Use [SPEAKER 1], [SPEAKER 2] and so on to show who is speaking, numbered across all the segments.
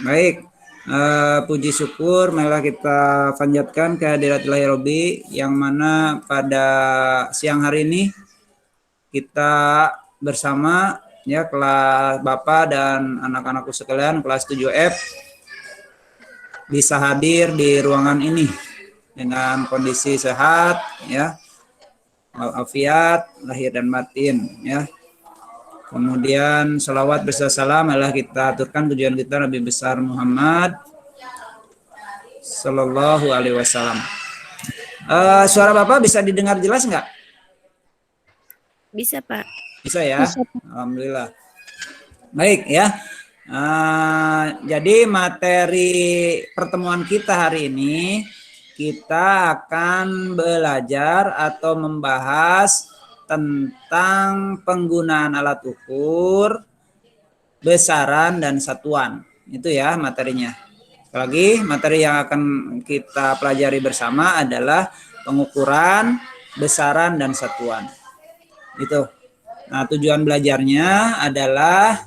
[SPEAKER 1] Baik, puji syukur marilah kita panjatkan kehadirat Ilahi Robbi yang mana pada siang hari ini kita bersama ya kelas Bapak dan anak-anakku sekalian kelas 7F bisa hadir di ruangan ini dengan kondisi sehat ya, walafiat lahir dan batin ya. Kemudian salawat beserta salam adalah kita aturkan tujuan kita Nabi besar Muhammad Sallallahu Alaihi Wasallam. Suara Bapak bisa didengar jelas nggak?
[SPEAKER 2] Bisa, Pak.
[SPEAKER 1] Bisa ya? Bisa. Alhamdulillah. Baik ya. Jadi materi pertemuan kita hari ini kita akan belajar atau membahas tentang penggunaan alat ukur, besaran dan satuan. Itu ya materinya. Sekali lagi, materi yang akan kita pelajari bersama adalah pengukuran, besaran dan satuan. Itu. Nah, tujuan belajarnya adalah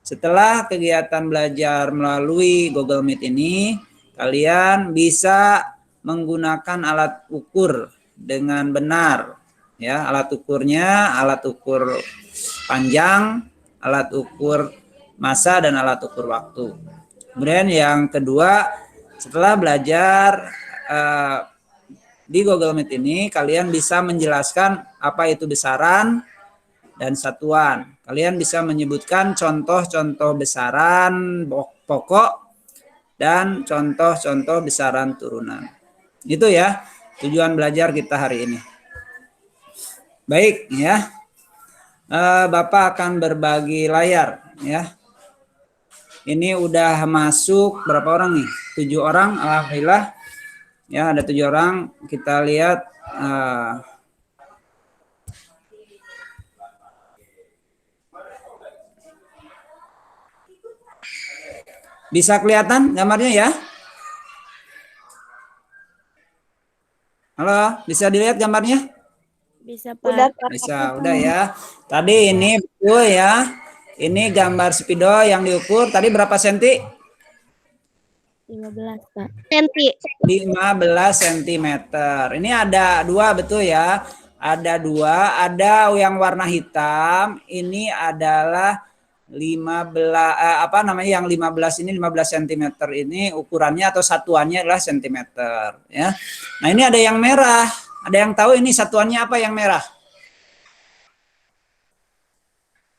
[SPEAKER 1] setelah kegiatan belajar melalui Google Meet ini, kalian bisa menggunakan alat ukur dengan benar. Ya, alat ukurnya, alat ukur panjang, alat ukur massa dan alat ukur waktu. Kemudian yang kedua, setelah belajar di Google Meet ini, kalian bisa menjelaskan apa itu besaran dan satuan. Kalian bisa menyebutkan contoh-contoh besaran pokok dan contoh-contoh besaran turunan. Itu ya tujuan belajar kita hari ini. Baik ya, Bapak akan berbagi layar ya. Ini udah masuk berapa orang nih? 7 orang, alhamdulillah. Ya ada 7 orang. Kita lihat. Bisa kelihatan gambarnya ya? Halo, bisa dilihat gambarnya?
[SPEAKER 2] Bisa, Pak.
[SPEAKER 1] Bisa, udah ya. Tadi ini betul ya. Ini gambar spidol yang diukur tadi berapa senti?
[SPEAKER 2] 15, Pak.
[SPEAKER 1] 15 cm. Ini ada 2 betul ya. Ada 2, ada yang warna hitam. Ini adalah 15 yang 15 ini 15 cm ini ukurannya atau satuannya adalah sentimeter ya. Nah, ini ada yang merah. Ada yang tahu ini satuannya apa yang merah?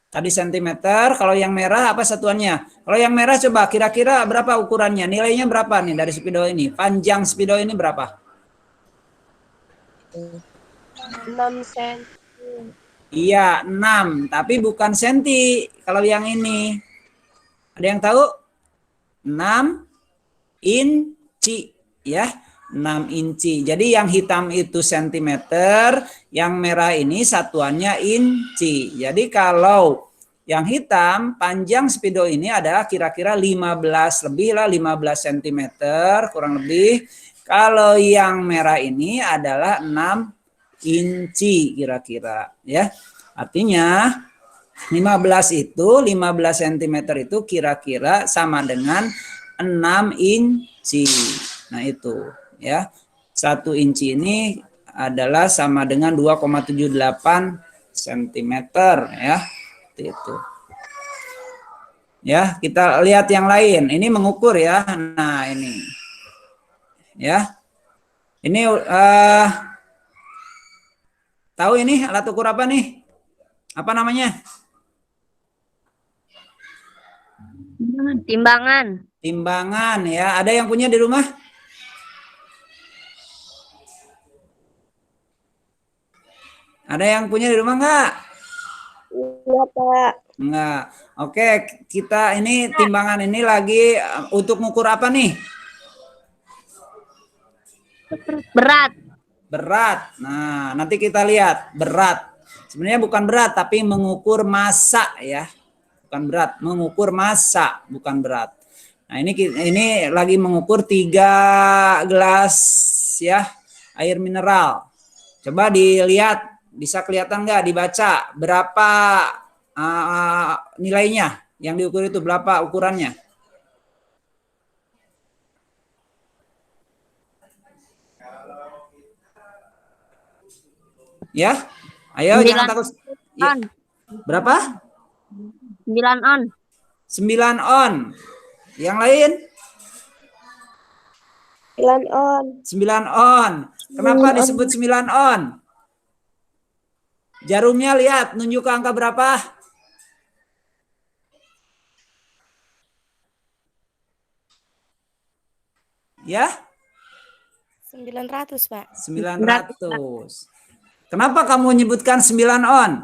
[SPEAKER 1] Tadi sentimeter, kalau yang merah apa satuannya? Kalau yang merah coba kira-kira berapa ukurannya? Nilainya berapa nih dari spidol ini? Panjang spidol ini berapa?
[SPEAKER 2] 6 cm.
[SPEAKER 1] Iya, 6, tapi bukan senti. Kalau yang ini. Ada yang tahu? 6 inci ya. 6 inci. Jadi yang hitam itu sentimeter, yang merah ini satuannya inci. Jadi kalau yang hitam panjang spidol ini adalah kira-kira 15 lebih lah, 15 cm kurang lebih. Kalau yang merah ini adalah 6 inci kira-kira ya. Artinya 15 cm itu kira-kira sama dengan 6 inci. Nah, itu ya. 1 inci ini adalah sama dengan 2,78 cm ya. Itu. Ya, kita lihat yang lain. Ini mengukur ya. Nah, ini. Ya. Ini tahu ini alat ukur apa nih? Apa namanya?
[SPEAKER 2] Timbangan.
[SPEAKER 1] Timbangan ya. Ada yang punya di rumah? Ada yang punya di rumah enggak?
[SPEAKER 2] Iya, Pak.
[SPEAKER 1] Enggak. Oke, kita ini timbangan ini lagi untuk mengukur apa nih?
[SPEAKER 2] Berat.
[SPEAKER 1] Berat. Nah, nanti kita lihat berat. Sebenarnya bukan berat, tapi mengukur massa ya. Bukan berat, mengukur massa, bukan berat. Nah, ini lagi mengukur 3 gelas ya air mineral. Coba dilihat, bisa kelihatan nggak dibaca berapa nilainya yang diukur itu berapa ukurannya? Ya, ayo
[SPEAKER 2] 9
[SPEAKER 1] jangan takut. Ya.
[SPEAKER 2] on.
[SPEAKER 1] Berapa?
[SPEAKER 2] 9 on.
[SPEAKER 1] 9 on. Yang lain?
[SPEAKER 2] 9 on.
[SPEAKER 1] 9 on. Kenapa disebut 9 on? Jarumnya lihat, nunjuk ke angka berapa? Ya?
[SPEAKER 2] 900, Pak.
[SPEAKER 1] 900. Kenapa kamu menyebutkan 9 on?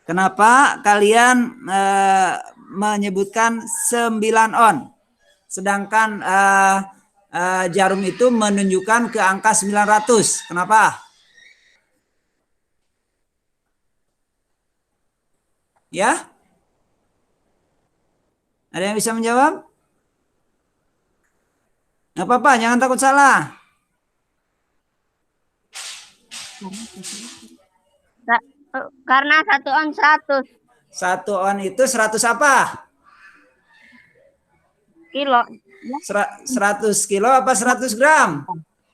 [SPEAKER 1] Kenapa kalian menyebutkan 9 on? Sedangkan jarum itu menunjukkan ke angka 900. Kenapa? Ya? Ada yang bisa menjawab? Nggak apa-apa, jangan takut salah.
[SPEAKER 2] Karena 1 on 100
[SPEAKER 1] 1 on itu 100 apa?
[SPEAKER 2] kilo.
[SPEAKER 1] 100 kilo apa 100 gram?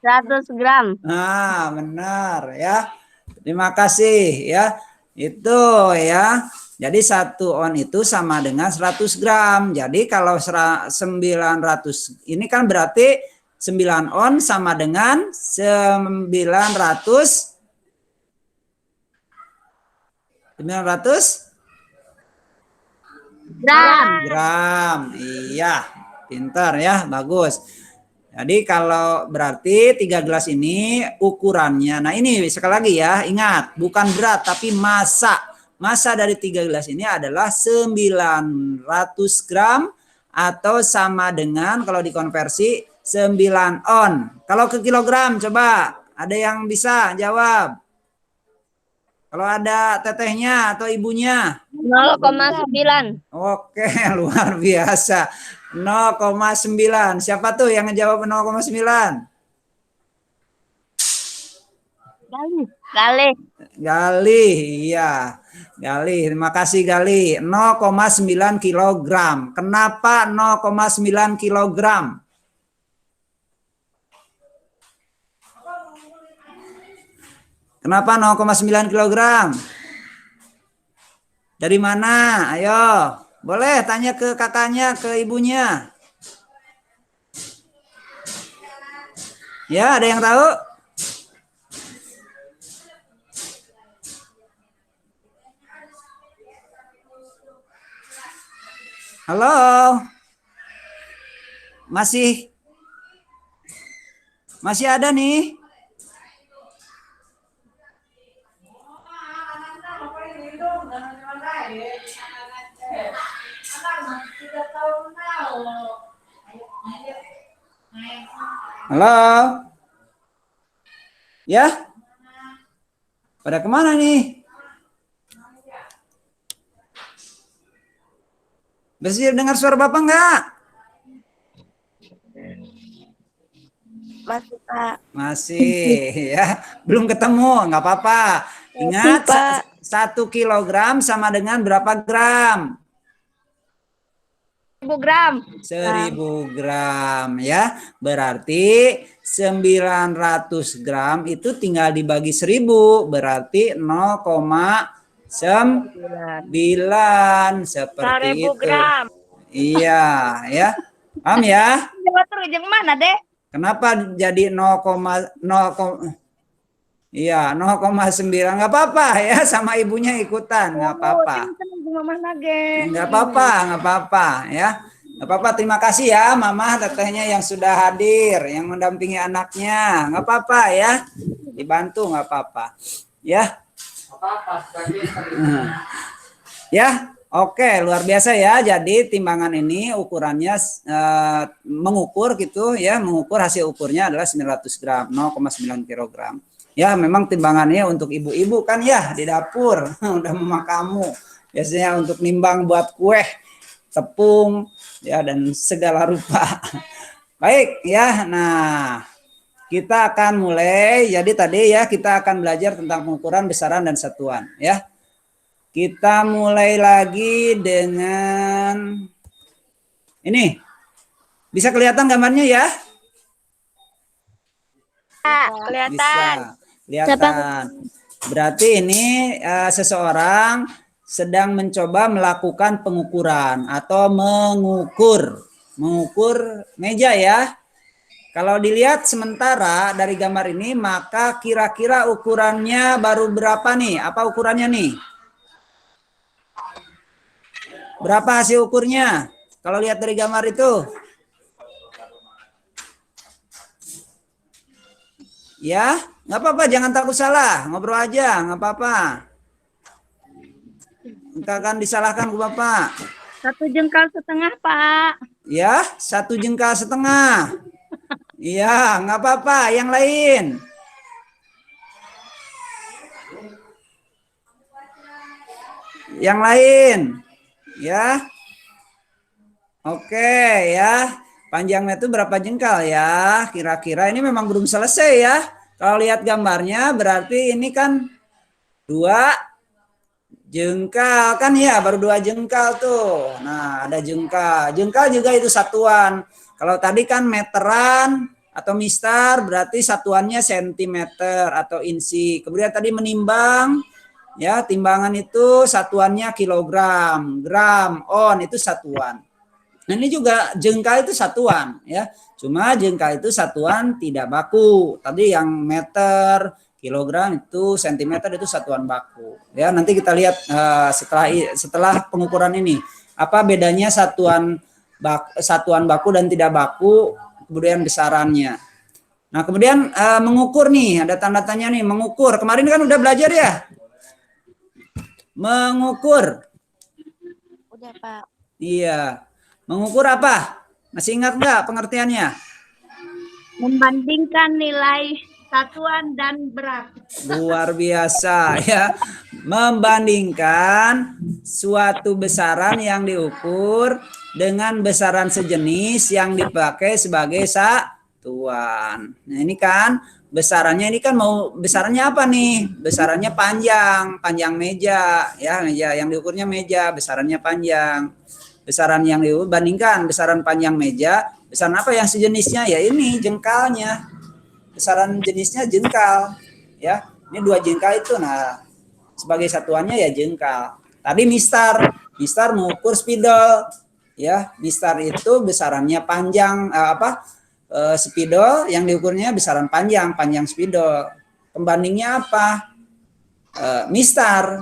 [SPEAKER 2] 100 gram.
[SPEAKER 1] Nah, benar ya. Terima kasih ya. Itu ya. Jadi 1 on itu sama dengan 100 gram. Jadi kalau 900 ini kan berarti 9 on sama dengan 900 gram. Iya, pintar ya, bagus. Jadi kalau berarti 3 gelas ini ukurannya. Nah ini sekali lagi ya, ingat bukan berat tapi massa. Massa dari 3 gelas ini adalah 900 gram atau sama dengan kalau dikonversi 9 on. Kalau ke kilogram coba ada yang bisa jawab. Kalau ada tetehnya atau ibunya.
[SPEAKER 2] 0,9.
[SPEAKER 1] Oke, luar biasa. 0,9. Siapa tuh yang ngejawab 0,9?
[SPEAKER 2] Kali.
[SPEAKER 1] Gali, iya. Gali, terima kasih Gali. 0,9 kilogram. Kenapa 0,9 kilogram? Kenapa 0,9 kilogram? Dari mana? Ayo, boleh tanya ke kakaknya, ke ibunya. Ya, ada yang tahu? Halo? Masih ada nih? Halo? Ya? Pada kemana nih? Bisa dengar suara Bapak enggak?
[SPEAKER 2] Masih, Pak.
[SPEAKER 1] Masih ya. Belum ketemu, nggak apa-apa. Ingat, 1 kilogram sama dengan berapa gram?
[SPEAKER 2] 1000 gram.
[SPEAKER 1] 1000 gram ya. Berarti 900 gram itu tinggal dibagi 1000. Berarti 0,9 seperti
[SPEAKER 2] 1000
[SPEAKER 1] itu.
[SPEAKER 2] gram.
[SPEAKER 1] Iya ya. Paham ya?
[SPEAKER 2] Yang mana, Dek?
[SPEAKER 1] Kenapa jadi 0,0? Iya, 0,9 nggak apa-apa ya, sama ibunya ikutan nggak apa-apa. Nggak apa-apa ya. Nggak apa-apa, terima kasih ya Mama tetehnya yang sudah hadir, yang mendampingi anaknya. Nggak apa-apa ya, dibantu nggak apa-apa. Ya. Ya, oke, luar biasa ya. Jadi timbangan ini ukurannya mengukur gitu ya, mengukur hasil ukurnya adalah 900 gram, 0,9 kilogram. Ya, memang timbangannya untuk ibu-ibu kan ya di dapur, udah mama kamu. Biasanya untuk nimbang buat kue, tepung, ya dan segala rupa. Baik ya, nah kita akan mulai. Jadi tadi ya kita akan belajar tentang pengukuran besaran dan satuan ya. Kita mulai lagi dengan ini. Bisa kelihatan gambarnya ya?
[SPEAKER 2] Kelihatan.
[SPEAKER 1] Bisa kelihatan. Berarti ini seseorang sedang mencoba melakukan pengukuran atau mengukur meja ya. Kalau dilihat sementara dari gambar ini, maka kira-kira ukurannya baru berapa nih? Apa ukurannya nih? Berapa hasil ukurnya? Kalau lihat dari gambar itu. Ya, nggak apa-apa, jangan takut salah, ngobrol aja, nggak apa-apa. Nggak akan disalahkan ke Bapak.
[SPEAKER 2] 1,5 jengkal, Pak.
[SPEAKER 1] Ya, 1,5 jengkal. Iya, nggak apa-apa. Yang lain. Yang lain. Ya. Oke ya. Panjangnya itu berapa jengkal ya? Kira-kira ini memang belum selesai ya. Kalau lihat gambarnya berarti ini kan 2 jengkal kan ya, baru 2 jengkal tuh. Nah, ada jengkal. Jengkal juga itu satuan. Kalau tadi kan meteran atau mistar berarti satuannya sentimeter atau inci. Kemudian tadi menimbang ya, timbangan itu satuannya kilogram, gram, on itu satuan. Nah, ini juga jengkal itu satuan ya. Cuma jengkal itu satuan tidak baku. Tadi yang meter, kilogram itu sentimeter itu satuan baku. Ya, nanti kita lihat setelah pengukuran ini apa bedanya satuan baku dan tidak baku, kemudian besarannya. Nah, kemudian mengukur nih, ada tanda tanya nih, mengukur. Kemarin kan udah belajar ya? Mengukur.
[SPEAKER 2] Udah, Pak.
[SPEAKER 1] Iya. Mengukur apa? Masih ingat nggak pengertiannya?
[SPEAKER 2] Membandingkan nilai satuan dan berat.
[SPEAKER 1] Luar biasa ya. Membandingkan suatu besaran yang diukur dengan besaran sejenis yang dipakai sebagai satuan. Nah, ini kan besarannya ini kan mau besarannya apa nih? Besarannya panjang meja ya, meja yang diukurnya meja, besarannya panjang. Besaran yang dibandingkan besaran panjang meja, besaran apa yang sejenisnya ya ini jengkalnya. Besaran jenisnya jengkal ya. Ini 2 jengkal itu, nah sebagai satuannya ya jengkal. Tadi mistar mengukur spidol ya. Mistar itu besarannya panjang spidol yang diukurnya besaran panjang spidol. Pembandingnya apa? Mistar.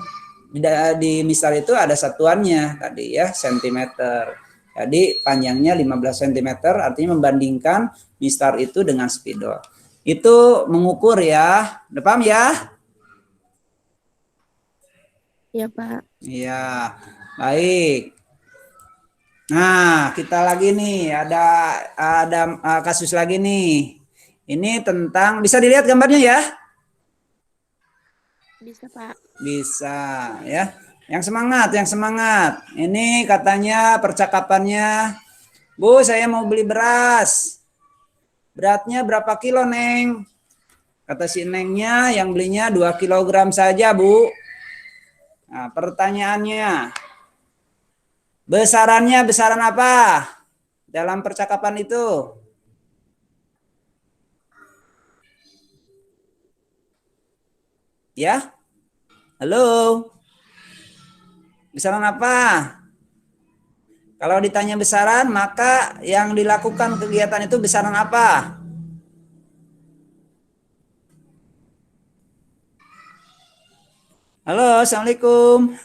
[SPEAKER 1] Di mistar itu ada satuannya tadi ya, sentimeter. Jadi panjangnya 15 cm, artinya membandingkan mistar itu dengan spidol. Itu mengukur ya. Udah paham ya?
[SPEAKER 2] Iya, Pak.
[SPEAKER 1] Iya. Baik. Nah, kita lagi nih ada kasus lagi nih. Ini tentang, bisa dilihat gambarnya ya?
[SPEAKER 2] Bisa, Pak.
[SPEAKER 1] Bisa ya. Yang semangat. Ini katanya percakapannya, Bu, saya mau beli beras. Beratnya berapa kilo, Neng? Kata si Nengnya yang belinya 2 kilogram saja, Bu. Nah, pertanyaannya, besarannya besaran apa dalam percakapan itu? Ya? Halo? Besaran apa? Kalau ditanya besaran, maka yang dilakukan kegiatan itu besaran apa? Halo, Assalamualaikum.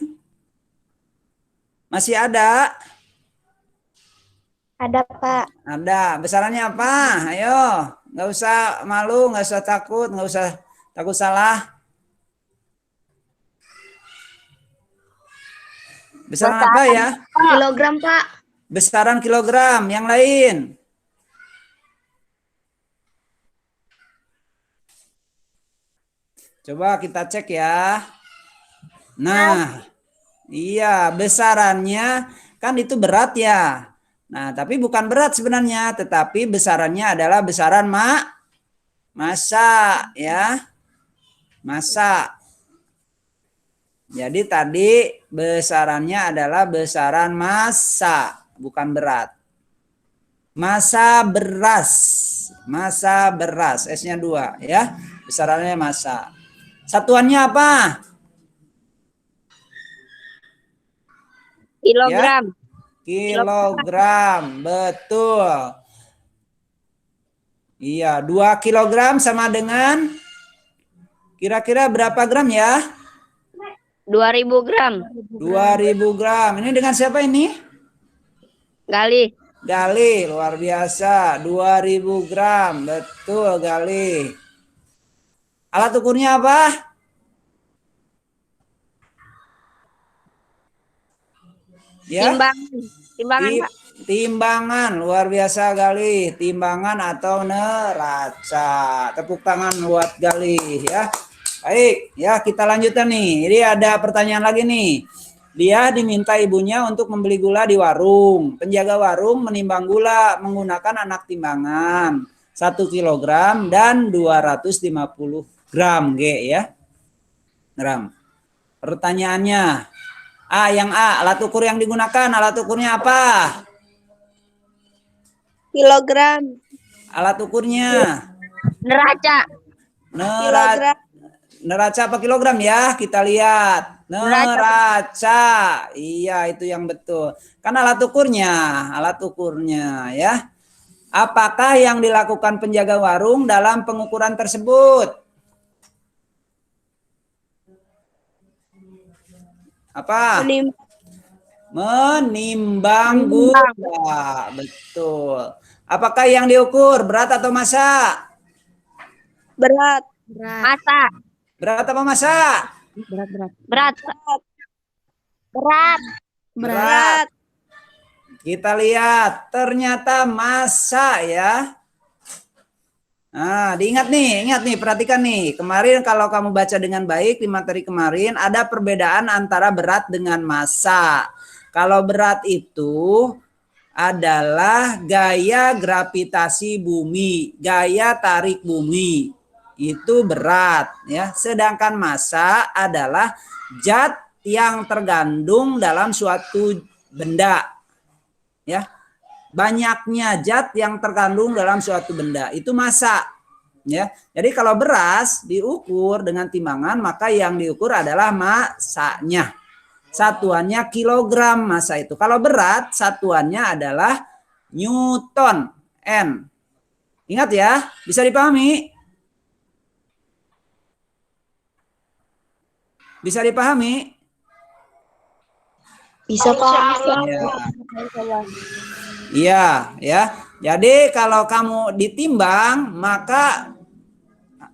[SPEAKER 1] Masih ada?
[SPEAKER 2] Ada, Pak.
[SPEAKER 1] Ada. Besarannya apa? Ayo, nggak usah malu, nggak usah takut, nggak usah takut salah. Besaran apa ya?
[SPEAKER 2] Kilogram, Pak.
[SPEAKER 1] Besaran kilogram. Yang lain? Coba kita cek ya. Nah, iya, besarannya kan itu berat ya. Nah, tapi bukan berat sebenarnya, tetapi besarannya adalah besaran massa ya. Massa. Jadi tadi besarannya adalah besaran massa, bukan berat. Massa beras. Massa beras. S-nya 2 ya. Besarannya massa. Satuannya apa?
[SPEAKER 2] Kilogram.
[SPEAKER 1] Ya? Kilogram. Betul. Iya, 2 kilogram sama dengan kira-kira berapa gram ya?
[SPEAKER 2] 2000 gram.
[SPEAKER 1] 2000 gram. Ini dengan siapa ini?
[SPEAKER 2] Gali.
[SPEAKER 1] Gali, luar biasa. 2000 gram. Betul, Gali. Alat ukurnya apa? Ya?
[SPEAKER 2] Timbangan, Pak.
[SPEAKER 1] Timbangan, luar biasa Gali. Timbangan atau neraca. Tepuk tangan buat Gali ya. Baik, ya kita lanjutkan nih. Ini ada pertanyaan lagi nih. Dia diminta ibunya untuk membeli gula di warung. Penjaga warung menimbang gula menggunakan anak timbangan 1 kilogram dan 250 gram G ya. Gram. Pertanyaannya, yang A, alat ukur yang digunakan, alat ukurnya apa?
[SPEAKER 2] Kilogram.
[SPEAKER 1] Alat ukurnya
[SPEAKER 2] Neraca.
[SPEAKER 1] Neraca apa kilogram ya? Kita lihat. Neraca. Iya, itu yang betul. Kan alat ukurnya ya. Apakah yang dilakukan penjaga warung dalam pengukuran tersebut? Apa? Menimbang gula. Betul. Apakah yang diukur berat atau massa?
[SPEAKER 2] Berat. Massa.
[SPEAKER 1] Berat apa massa?
[SPEAKER 2] Berat.
[SPEAKER 1] Kita lihat, ternyata massa ya. Nah, ingat nih, perhatikan nih. Kemarin kalau kamu baca dengan baik di materi kemarin, ada perbedaan antara berat dengan massa. Kalau berat itu adalah gaya gravitasi bumi, gaya tarik bumi. Itu berat ya. Sedangkan massa adalah zat yang tergandung dalam suatu benda. Ya. Banyaknya zat yang terkandung dalam suatu benda itu massa ya. Jadi kalau beras diukur dengan timbangan, maka yang diukur adalah massanya. Satuannya kilogram massa itu. Kalau berat satuannya adalah Newton N. Ingat ya, bisa dipahami? Bisa dipahami?
[SPEAKER 2] Bisa, Pak.
[SPEAKER 1] Iya, ya. Jadi kalau kamu ditimbang, maka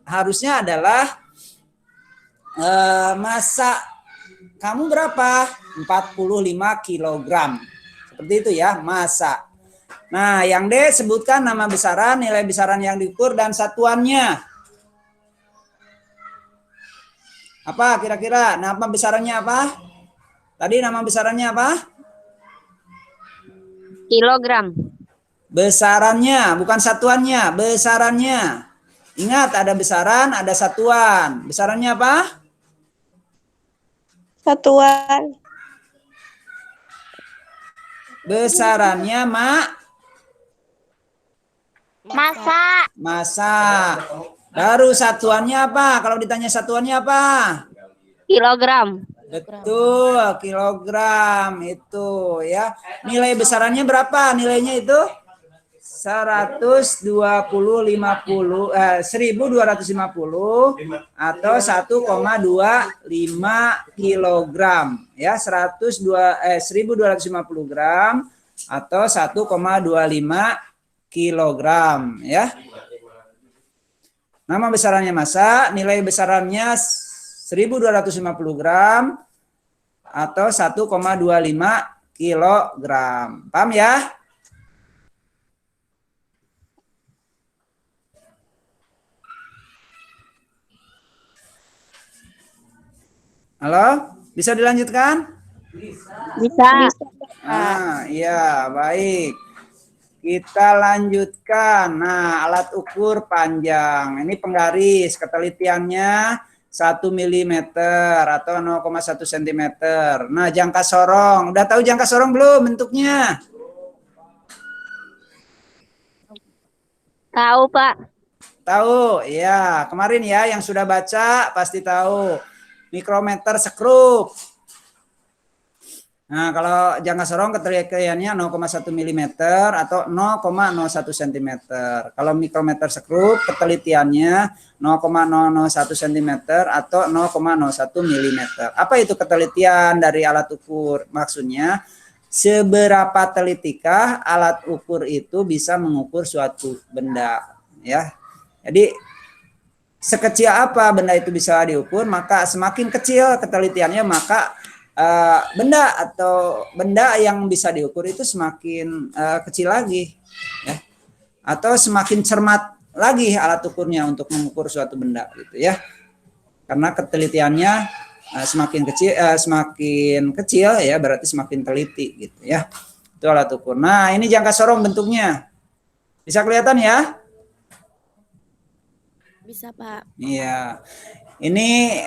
[SPEAKER 1] harusnya adalah massa kamu berapa? 45 kilogram. Seperti itu ya, massa. Nah, yang D sebutkan nama besaran, nilai besaran yang diukur dan satuannya. Apa kira-kira? Nama besarannya apa? Tadi nama besarannya apa?
[SPEAKER 2] Kilogram.
[SPEAKER 1] Besarannya, bukan satuannya, besarannya. Ingat, ada besaran, ada satuan. Besarannya apa?
[SPEAKER 2] Satuan.
[SPEAKER 1] Besarannya
[SPEAKER 2] Massa.
[SPEAKER 1] massa. Baru satuannya apa? Kalau ditanya satuannya apa?
[SPEAKER 2] Kilogram.
[SPEAKER 1] Betul, kilogram itu ya. Nilai besarannya berapa? Nilainya itu 1250 atau 1,25 kilogram ya. 1250 gram atau 1,25 kilogram ya. Nama besarannya massa, nilai besarannya 1250 gram atau 1,25 kilogram. Paham ya? Halo, bisa dilanjutkan?
[SPEAKER 2] Bisa.
[SPEAKER 1] Nah, iya, baik. Kita lanjutkan. Nah, alat ukur panjang. Ini penggaris, ketelitiannya 1 milimeter atau 0,1 sentimeter. Nah, jangka sorong. Udah tahu jangka sorong belum bentuknya?
[SPEAKER 2] Tahu, Pak.
[SPEAKER 1] Tahu, ya. Kemarin ya yang sudah baca pasti tahu. Mikrometer sekrup. Nah, kalau jangka sorong ketelitiannya 0,1 mm atau 0,01 cm. Kalau mikrometer sekrup ketelitiannya 0,001 cm atau 0,01 mm. Apa itu ketelitian dari alat ukur? Maksudnya seberapa telitikah alat ukur itu bisa mengukur suatu benda, ya. Jadi sekecil apa benda itu bisa diukur, maka semakin kecil ketelitiannya, maka benda yang bisa diukur itu semakin kecil lagi, ya, atau semakin cermat lagi alat ukurnya untuk mengukur suatu benda, gitu ya, karena ketelitiannya semakin kecil ya, berarti semakin teliti, gitu ya. Itu alat ukur. Nah, ini jangka sorong bentuknya, bisa kelihatan ya?
[SPEAKER 2] Bisa, Pak.
[SPEAKER 1] Iya. Ini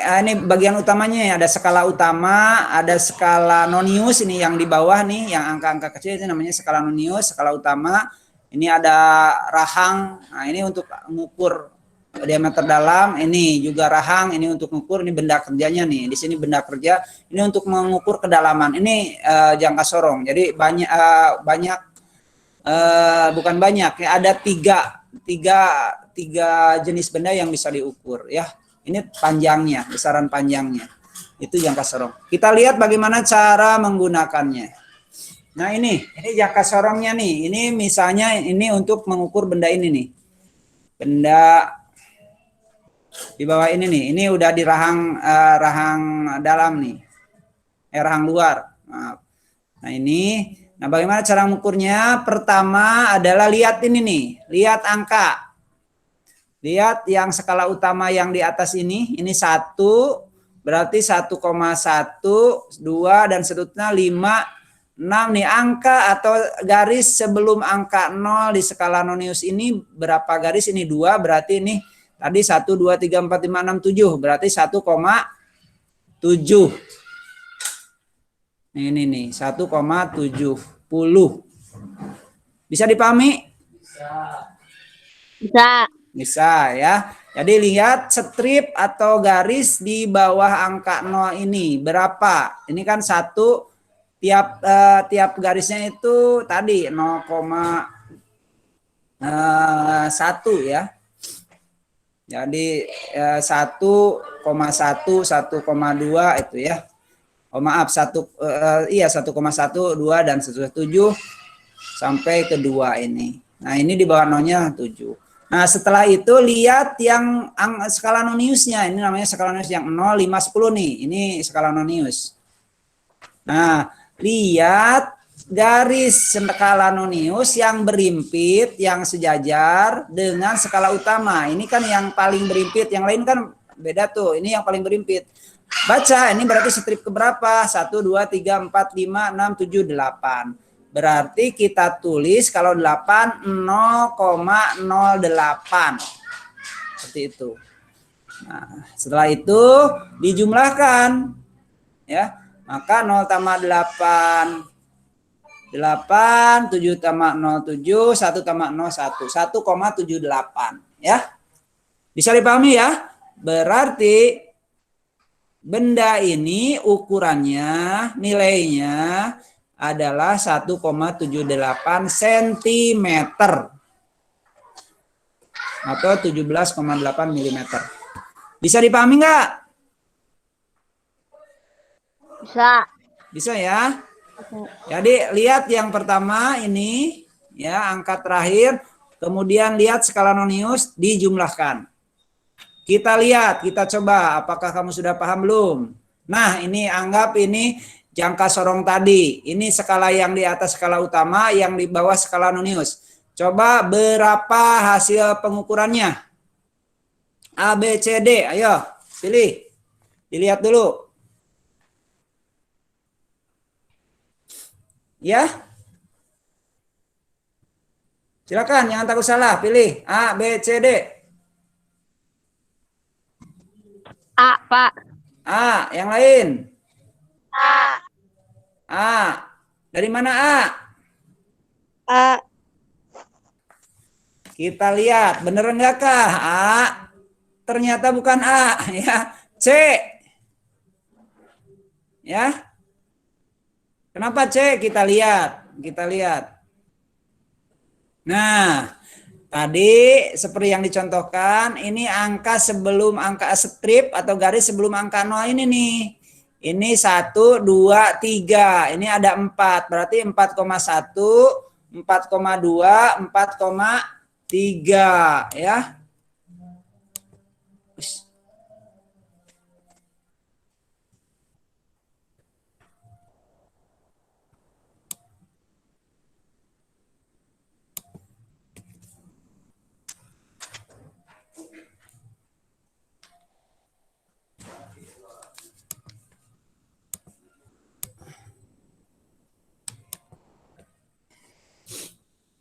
[SPEAKER 1] bagian utamanya ya, ada skala utama, ada skala nonius, ini yang di bawah nih, yang angka-angka kecil itu namanya skala nonius, skala utama. Ini ada rahang. Nah, ini untuk mengukur diameter dalam, ini juga rahang, ini untuk mengukur, ini benda kerjanya nih. Di sini benda kerja, ini untuk mengukur kedalaman. Ini jangka sorong. Jadi bukan banyak ya, ada tiga jenis benda yang bisa diukur ya. Ini panjangnya, besaran panjangnya. Itu jangka sorong. Kita lihat bagaimana cara menggunakannya. Nah, ini jangka sorongnya nih. Ini misalnya ini untuk mengukur benda ini nih. Benda di bawah ini nih. Ini udah di rahang dalam nih. Rahang luar. Nah, ini. Nah, bagaimana cara mengukurnya? Pertama adalah lihat ini nih. Lihat angka. Lihat yang skala utama yang di atas ini 1, berarti 1,1, 2 dan seterusnya 5, 6 nih, angka atau garis sebelum angka 0 di skala nonius ini berapa garis? Ini 2, berarti ini tadi 1, 2, 3, 4, 5, 6, 7, berarti 1,7. Ini nih 1,70. Bisa dipahami?
[SPEAKER 2] Bisa.
[SPEAKER 1] Bisa ya. Jadi lihat strip atau garis di bawah angka 0 ini berapa? Ini kan 1, tiap garisnya itu tadi 0,1 ya. Jadi 1,1, 1,2 itu ya. Oh maaf, 1,1, 2 dan seterusnya 7 sampai ke 2 ini. Nah, ini di bawah 0-nya 7. Nah, setelah itu lihat yang skala noniusnya. Ini namanya skala nonius yang 0, 5, 10 nih. Ini skala nonius. Nah, lihat garis skala nonius yang berimpit, yang sejajar dengan skala utama. Ini kan yang paling berimpit, yang lain kan beda tuh. Ini yang paling berimpit. Baca, ini berarti strip keberapa? 1, 2, 3, 4, 5, 6, 7, 8. Berarti kita tulis kalau 8 0,08. Seperti itu. Nah, setelah itu dijumlahkan ya. Maka 0 tambah 8 8, 7 tambah 0 7, 1 tambah 0 1, 1,78 ya. Bisa dipahami ya? Berarti benda ini ukurannya, nilainya adalah 1,78 cm atau 17,8 mm. Bisa dipahami nggak?
[SPEAKER 2] Bisa.
[SPEAKER 1] Bisa ya? Jadi lihat yang pertama ini ya, angka terakhir, kemudian lihat skala nonius dijumlahkan. Kita lihat, kita coba apakah kamu sudah paham belum? Nah, ini anggap ini jangka sorong tadi. Ini skala yang di atas skala utama, yang di bawah skala nonius. Coba berapa hasil pengukurannya? A, B, C, D. Ayo, pilih. Dilihat dulu. Ya. Silakan, jangan takut salah. Pilih A, B, C, D.
[SPEAKER 2] A, Pak.
[SPEAKER 1] A, yang lain?
[SPEAKER 2] A.
[SPEAKER 1] A. Dari mana A?
[SPEAKER 2] A.
[SPEAKER 1] Kita lihat, bener enggakah A? Ternyata bukan A, ya. C. Ya. Kenapa C? Kita lihat. Nah, tadi seperti yang dicontohkan, ini angka sebelum angka strip atau garis sebelum angka 0 ini nih. Ini 1, 2, 3. Ini ada 4. Berarti 4,1, 4,2, 4,3 ya.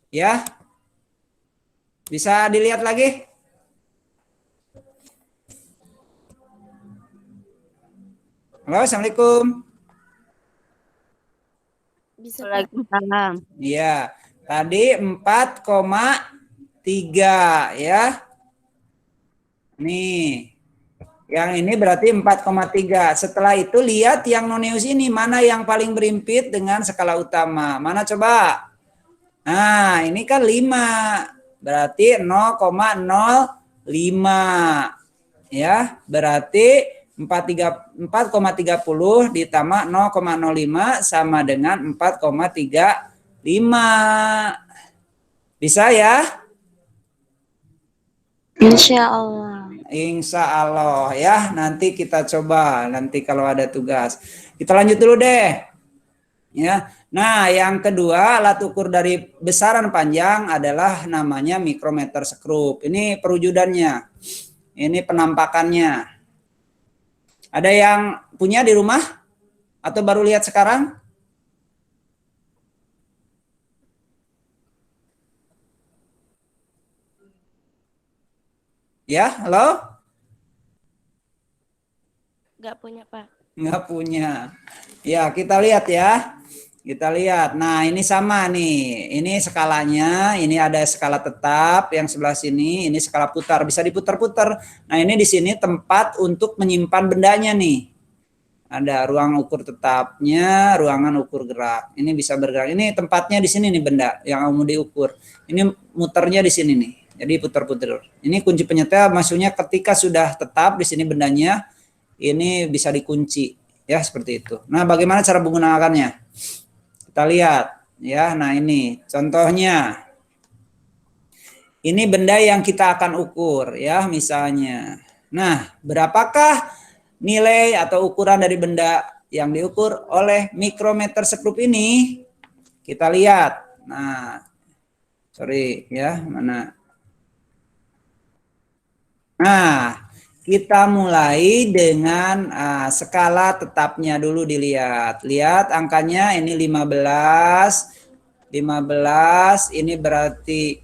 [SPEAKER 1] Ya. Bisa dilihat lagi? Halo, Assalamualaikum.
[SPEAKER 2] Bisa, Pak.
[SPEAKER 3] Waalaikumsalam.
[SPEAKER 1] Iya, tadi 4,3 ya. Nih, yang ini berarti 4,3. Setelah itu lihat yang noneus ini, mana yang paling berimpit dengan skala utama. Mana coba? Nah, ini kan 5. Berarti 0,05. Ya, berarti 4,30 ditambah 0,05 sama dengan 4,35. Bisa ya?
[SPEAKER 2] Insya Allah.
[SPEAKER 1] Insya Allah ya. Nanti kita coba. Nanti kalau ada tugas. Kita lanjut dulu deh. Ya. Nah, yang kedua alat ukur dari besaran panjang adalah namanya mikrometer skrup. Ini perwujudannya. Ini penampakannya. Ada yang punya di rumah? Atau baru lihat sekarang? Ya, halo?
[SPEAKER 2] Nggak punya, Pak.
[SPEAKER 1] Nggak punya. Ya, kita lihat ya. Kita lihat. Nah, ini sama nih. Ini skalanya. Ini ada skala tetap yang sebelah sini. Ini skala putar. Bisa diputar-putar. Nah, ini di sini tempat untuk menyimpan bendanya nih. Ada ruang ukur tetapnya, ruangan ukur gerak. Ini bisa bergerak. Ini tempatnya di sini nih benda yang mau diukur. Ini muternya di sini nih. Jadi putar-putar. Ini kunci penyetel maksudnya ketika sudah tetap di sini bendanya, ini bisa dikunci ya seperti itu. Nah, bagaimana cara menggunakannya? Kita lihat ya. Nah, ini contohnya. Ini benda yang kita akan ukur ya misalnya. Nah, berapakah nilai atau ukuran dari benda yang diukur oleh mikrometer skrup ini? Kita lihat. Nah, sorry ya, mana? Nah, kita mulai dengan skala tetapnya dulu dilihat. Lihat angkanya ini 15. 15 ini berarti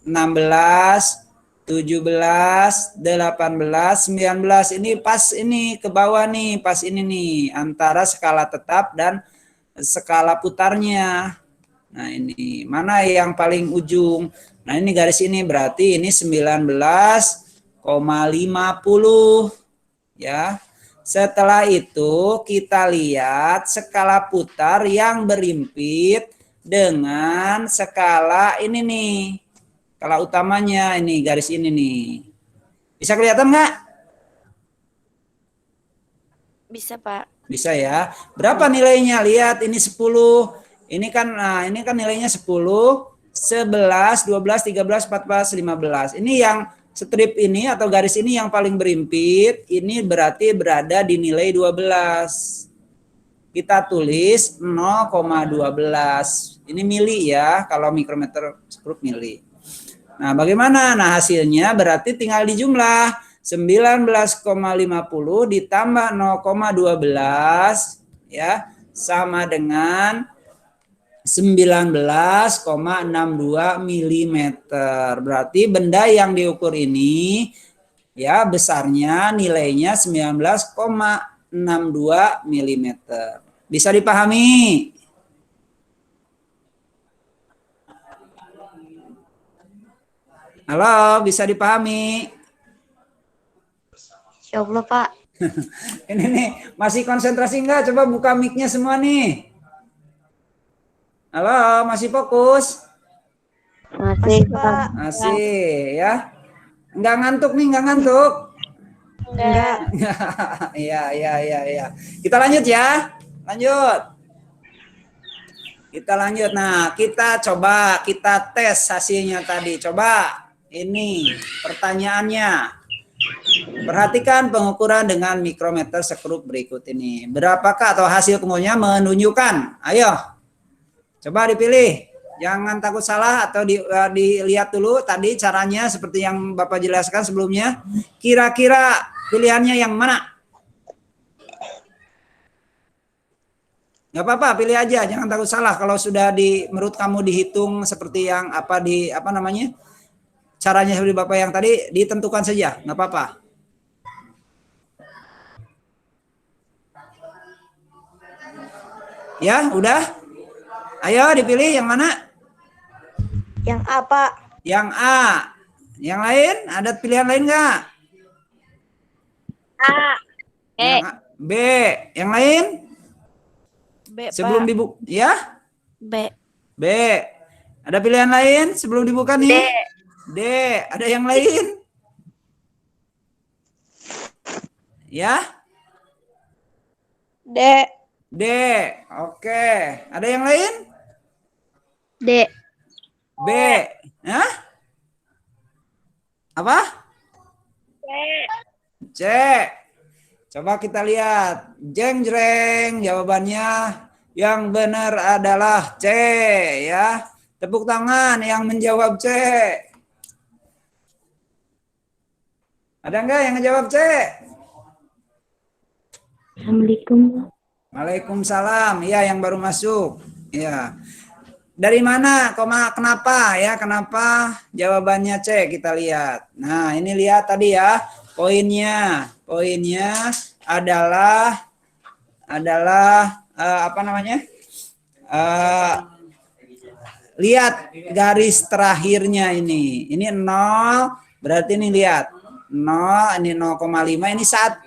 [SPEAKER 1] 16, 17, 18, 19. Ini pas ini ke bawah nih, pas ini nih antara skala tetap dan skala putarnya. Nah, ini mana yang paling ujung? Nah, ini garis ini berarti ini 19,50 ya. Setelah itu kita lihat skala putar yang berimpit dengan skala ini nih. Skala utamanya ini garis ini nih. Bisa kelihatan nggak?
[SPEAKER 2] Bisa, Pak.
[SPEAKER 1] Bisa ya. Berapa nilainya? Lihat ini 10. Ini kan nilainya 10, 11, 12, 13, 14, 15. Ini yang strip ini atau garis ini yang paling berimpit, ini berarti berada di nilai 12. Kita tulis 0,12. Ini mili ya, kalau mikrometer skrup mili. Nah, bagaimana? Nah, hasilnya berarti tinggal dijumlah 19,50 ditambah 0,12 ya, sama dengan 19,62 mm. Berarti benda yang diukur ini Ya, besarnya nilainya 19,62 mm. Bisa dipahami? Halo, bisa dipahami?
[SPEAKER 2] Ya Allah, Pak.
[SPEAKER 1] Ini nih, masih konsentrasi enggak? Coba buka mic-nya semua nih. Halo, masih fokus?
[SPEAKER 2] Masih, Pak.
[SPEAKER 1] Masih, ya. Enggak ngantuk nih, enggak ngantuk.
[SPEAKER 2] Enggak.
[SPEAKER 1] Iya, iya, iya, iya. Kita lanjut ya. Lanjut. Kita lanjut. Nah, kita coba kita tes hasilnya tadi. Coba ini pertanyaannya. Perhatikan pengukuran dengan mikrometer sekrup berikut ini. Berapakah atau hasil pengukurannya menunjukkan? Ayo. Coba dipilih. Jangan takut salah atau dilihat dulu tadi caranya seperti yang Bapak jelaskan sebelumnya. Kira-kira pilihannya yang mana? Nggak apa-apa, pilih aja, jangan takut salah. Kalau sudah menurut kamu dihitung seperti yang apa namanya caranya seperti Bapak yang tadi, ditentukan saja, nggak apa-apa. Ya, udah. Ayo dipilih yang mana?
[SPEAKER 2] Yang A, Pak.
[SPEAKER 1] Yang A. Yang lain? Ada pilihan lain nggak?
[SPEAKER 2] A.
[SPEAKER 1] Yang A. B. Yang lain?
[SPEAKER 2] B,
[SPEAKER 1] Sebelum
[SPEAKER 2] Pak.
[SPEAKER 1] dibuka, ya?
[SPEAKER 2] B.
[SPEAKER 1] B. Ada pilihan lain sebelum dibuka nih? D. Ada yang lain? Ya?
[SPEAKER 2] D.
[SPEAKER 1] D. Oke. Ada yang lain?
[SPEAKER 2] D.
[SPEAKER 1] B. Hah? Apa?
[SPEAKER 2] C.
[SPEAKER 1] C. Coba kita lihat. Jeng jreng, jawabannya yang benar adalah C ya. Tepuk tangan yang menjawab C. Ada enggak yang menjawab C?
[SPEAKER 2] Assalamualaikum.
[SPEAKER 1] Waalaikumsalam. Iya, yang baru masuk. Iya. Dari mana? Kenapa ya? Kenapa jawabannya C? Kita lihat. Nah, ini lihat tadi ya. Poinnya adalah apa namanya? Lihat garis terakhirnya ini. Ini 0, berarti ini lihat. 0, ini 0,5, ini 1,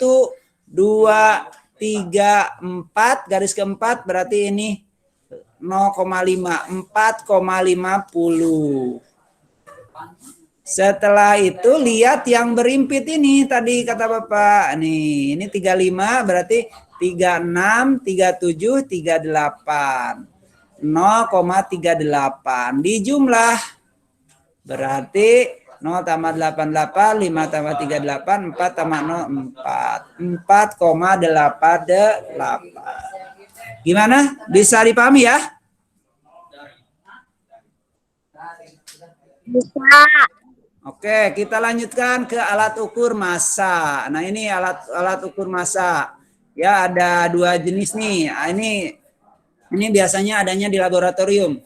[SPEAKER 1] 2, 3, 4, garis keempat berarti ini 0,5, 4,50. Setelah itu lihat yang berimpit ini tadi kata Bapak. Nih, ini 35 berarti 36, 37, 38. 0,38 dijumlah berarti 0 tambah 88, 5 tambah 38, 4 tambah 0, 4. 4,88. Gimana? Bisa dipahami ya?
[SPEAKER 2] Bisa.
[SPEAKER 1] Oke, kita lanjutkan ke alat ukur massa. Nah, ini alat ukur massa. Ya, ada 2 jenis nih. Ini biasanya adanya di laboratorium.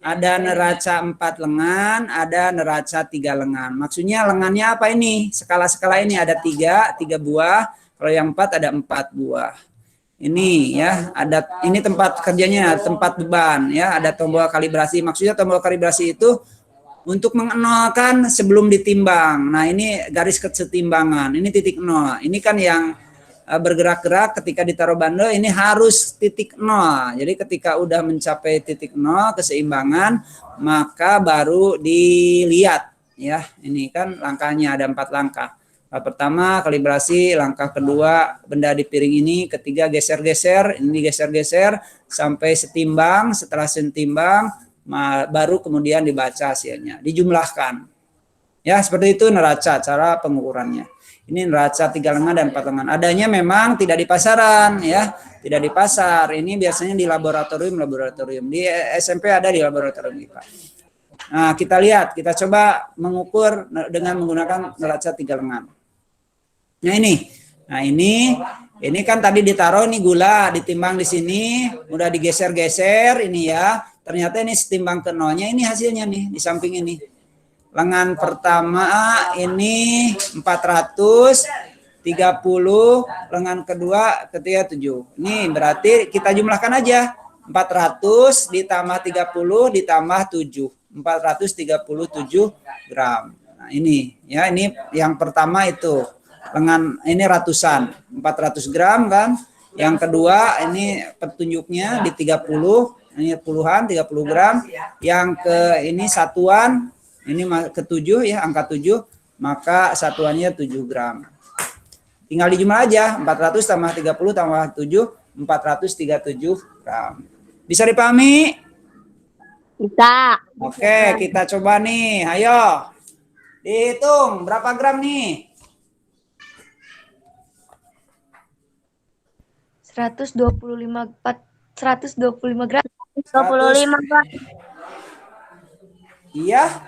[SPEAKER 1] Ada neraca 4 lengan, ada neraca 3 lengan. Maksudnya lengannya apa ini? Skala-skala ini ada 3 buah. Kalau yang 4 ada 4 buah. Ini ya, ini tempat kerjanya, tempat beban ya, ada tombol kalibrasi. Maksudnya tombol kalibrasi itu untuk mengenolkan sebelum ditimbang. Nah, ini garis kesetimbangan. Ini titik 0. Ini kan yang bergerak-gerak ketika ditaruh bandel ini harus titik 0. Jadi ketika udah mencapai titik 0 keseimbangan maka baru dilihat ya. Ini kan langkahnya ada 4 langkah. Langkah pertama kalibrasi, langkah kedua benda di piring ini, ketiga geser-geser, ini geser-geser sampai setimbang, setelah setimbang baru kemudian dibaca hasilnya, dijumlahkan. Ya, seperti itu neraca cara pengukurannya. Ini neraca 3 lengan dan 4 lengan. Adanya memang tidak di pasaran ya, tidak di pasar. Ini biasanya di laboratorium. Di SMP ada di laboratorium IPA. Nah, kita lihat, kita coba mengukur dengan menggunakan neraca 3 lengan. Nah, ini kan tadi ditaruh ini gula, ditimbang di sini, udah digeser-geser ini ya. Ternyata ini setimbang ke nolnya, ini hasilnya nih di samping ini. Lengan pertama ini 430, lengan kedua ketiga 7. Ini berarti kita jumlahkan aja. 400 ditambah 30 ditambah 7. 437 gram. Nah, ini ya, ini yang pertama itu. Lengan ini ratusan, 400 gram kan. Yang kedua ini petunjuknya di 30, ini puluhan 30 gram. Yang ke ini satuan, ini ke 7 ya, angka 7, maka satuannya 7 gram. Tinggal dijumlah aja, 400 tambah 30 tambah 7, 437 gram. Bisa dipahami?
[SPEAKER 2] Bisa.
[SPEAKER 1] Oke, kita coba nih. Ayo. Dihitung berapa gram nih?
[SPEAKER 2] 125 gram.
[SPEAKER 1] 25, Pak. Iya.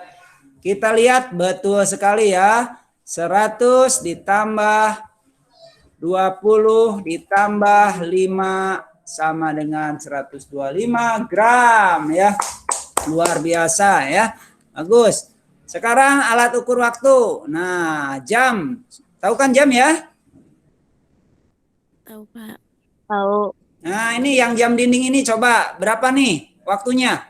[SPEAKER 1] Kita lihat betul sekali ya. 100 ditambah 20 ditambah 5 sama dengan 125 gram ya. Luar biasa ya. Bagus. Sekarang alat ukur waktu. Nah, jam. Tahu kan jam ya?
[SPEAKER 2] Tahu, Pak. Tahu.
[SPEAKER 1] Nah, ini yang jam dinding ini coba berapa nih waktunya?